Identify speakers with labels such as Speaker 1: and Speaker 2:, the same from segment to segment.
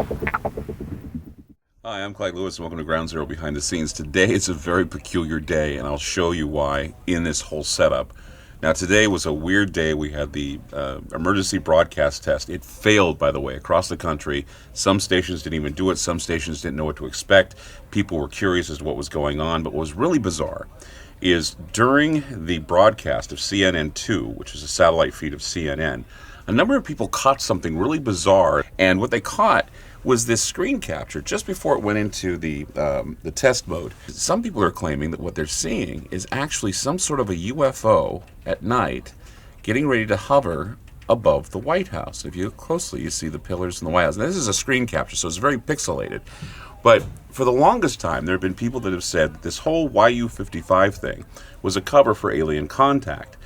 Speaker 1: Hi, I'm Clyde Lewis. Welcome to Ground Zero Behind the Scenes. Today is a very peculiar day, and I'll show you why in this whole setup. Now, today was a weird day. We had the emergency broadcast test. It failed, by the way, across the country. Some stations didn't even do it. Some stations didn't know what to expect. People were curious as to what was going on. But what was really bizarre is during the broadcast of CNN2, which is a satellite feed of CNN, a number of people caught something really bizarre. And what they caught was this screen capture just before it went into the test mode. Some people are claiming that what they're seeing is actually some sort of a UFO at night getting ready to hover above the White House. If you look closely, you see the pillars in the White House. Now, this is a screen capture, so it's very pixelated. But for the longest time, there have been people that have said that this whole YU-55 thing was a cover for alien contact.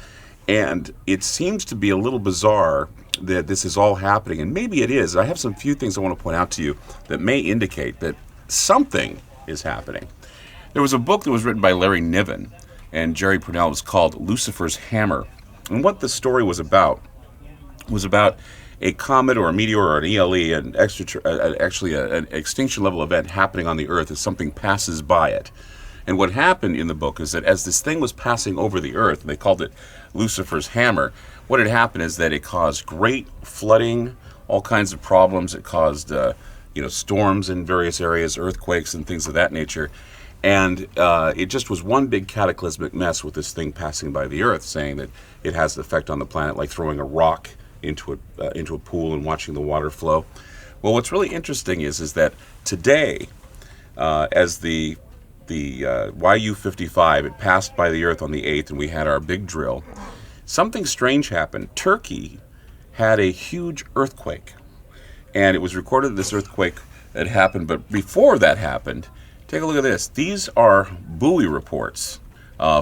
Speaker 1: And it seems to be a little bizarre that this is all happening, and maybe it is. I have some few things I want to point out to you that may indicate that something is happening. There was a book that was written by Larry Niven and Jerry Pournelle. It was called Lucifer's Hammer. And what the story was about a comet or a meteor or an ELE, actually an extinction level event happening on the Earth as something passes by it. And what happened in the book is that as this thing was passing over the Earth, and they called it Lucifer's Hammer, what had happened is that it caused great flooding, all kinds of problems. It caused storms in various areas, earthquakes and things of that nature. And it just was one big cataclysmic mess with this thing passing by the Earth, saying that it has an effect on the planet, like throwing a rock into a pool and watching the water flow. Well, what's really interesting is that today, as the YU-55, it passed by the Earth on the 8th, and we had our big drill. Something strange happened. Turkey had a huge earthquake, and it was recorded that this earthquake had happened. But before that happened, take a look at this. These are buoy reports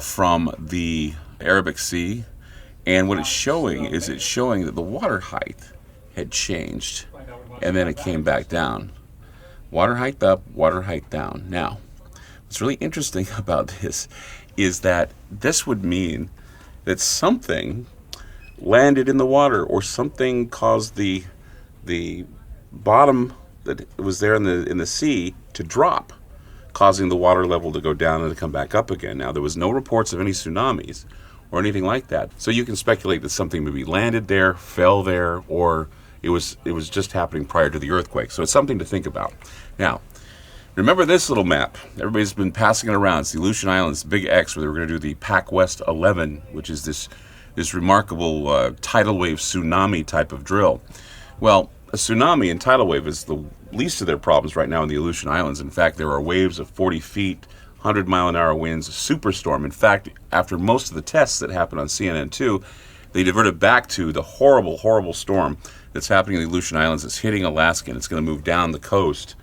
Speaker 1: from the Arabic Sea, and what it's showing is that the water height had changed, and then it came back down. Water height up, water height down. Now, what's really interesting about this is that this would mean that something landed in the water, or something caused the bottom that was there in the sea to drop, causing the water level to go down and to come back up again. Now, there was no reports of any tsunamis or anything like that, so you can speculate that something maybe landed there, fell there, or it was just happening prior to the earthquake. So it's something to think about. Now, remember this little map. Everybody's been passing it around. It's the Aleutian Islands, Big X, where they were going to do the Pac West 11, which is this remarkable tidal wave tsunami type of drill. Well, a tsunami and tidal wave is the least of their problems right now in the Aleutian Islands. In fact, there are waves of 40 feet, 100-mile-an-hour winds, superstorm. In fact, after most of the tests that happened on CNN2, they diverted back to the horrible, horrible storm that's happening in the Aleutian Islands. It's hitting Alaska, and it's going to move down the coast.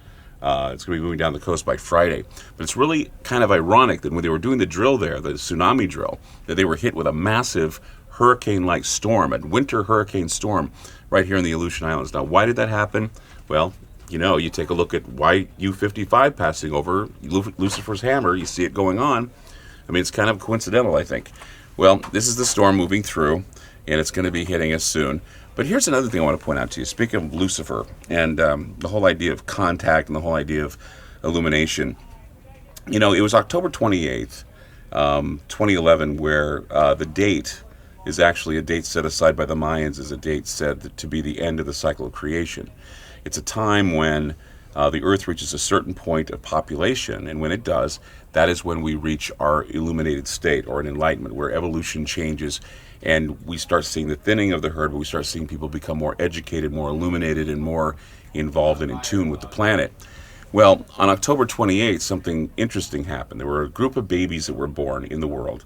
Speaker 1: It's going to be moving down the coast by Friday. But it's really kind of ironic that when they were doing the drill there, the tsunami drill, that they were hit with a massive hurricane-like storm, a winter hurricane storm right here in the Aleutian Islands. Now, why did that happen? Well, you take a look at YU-55 passing over Lucifer's Hammer, you see it going on. I mean, it's kind of coincidental, I think. Well, this is the storm moving through, and it's going to be hitting us soon. But here's another thing I want to point out to you. Speaking of Lucifer and the whole idea of contact and the whole idea of illumination, it was October 28th, 2011, where the date is actually a date set aside by the Mayans as a date said to be the end of the cycle of creation. It's a time when the Earth reaches a certain point of population, and when it does, that is when we reach our illuminated state, or an enlightenment, where evolution changes and we start seeing the thinning of the herd, but we start seeing people become more educated, more illuminated, and more involved and in tune with the planet. Well, on October 28th, something interesting happened. There were a group of babies that were born in the world,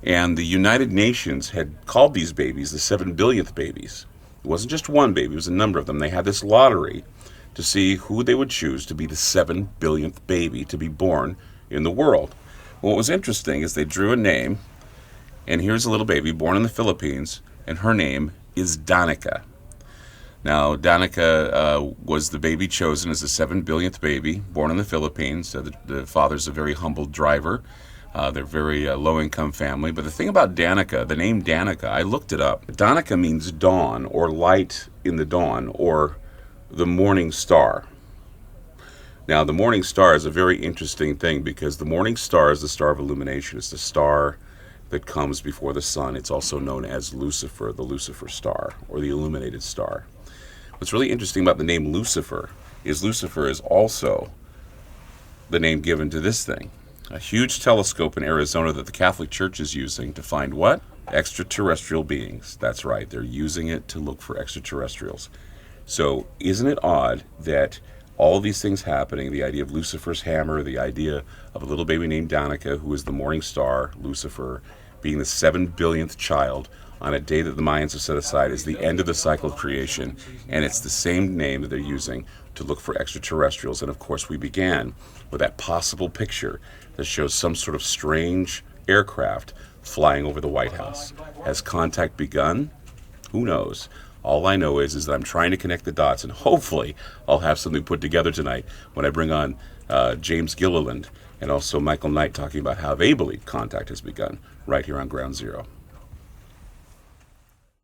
Speaker 1: and the United Nations had called these babies the 7 billionth babies. It wasn't just one baby, it was a number of them. They had this lottery to see who they would choose to be the 7 billionth baby to be born in the world. What was interesting is they drew a name, and here's a little baby born in the Philippines, and her name is Danica. Now, Danica was the baby chosen as the 7 billionth baby, born in the Philippines. The father's a very humble driver. They're a very low-income family. But the thing about Danica, the name Danica, I looked it up. Danica means dawn, or light in the dawn, or the morning star. Now, the morning star is a very interesting thing because the morning star is the star of illumination. It's the star that comes before the sun. It's also known as Lucifer, the Lucifer star, or the illuminated star. What's really interesting about the name Lucifer is also the name given to this thing. A huge telescope in Arizona that the Catholic Church is using to find what? Extraterrestrial beings. That's right, they're using it to look for extraterrestrials. So isn't it odd that all these things happening, the idea of Lucifer's hammer, the idea of a little baby named Danica, who is the morning star, Lucifer, being the 7 billionth child on a day that the Mayans have set aside as the end of the cycle of creation, and it's the same name that they're using to look for extraterrestrials. And of course we began with that possible picture that shows some sort of strange aircraft flying over the White House. Has contact begun? Who knows? All I know is that I'm trying to connect the dots, and hopefully I'll have something put together tonight when I bring on James Gilliland and also Michael Knight talking about how they believe contact has begun right here on Ground Zero.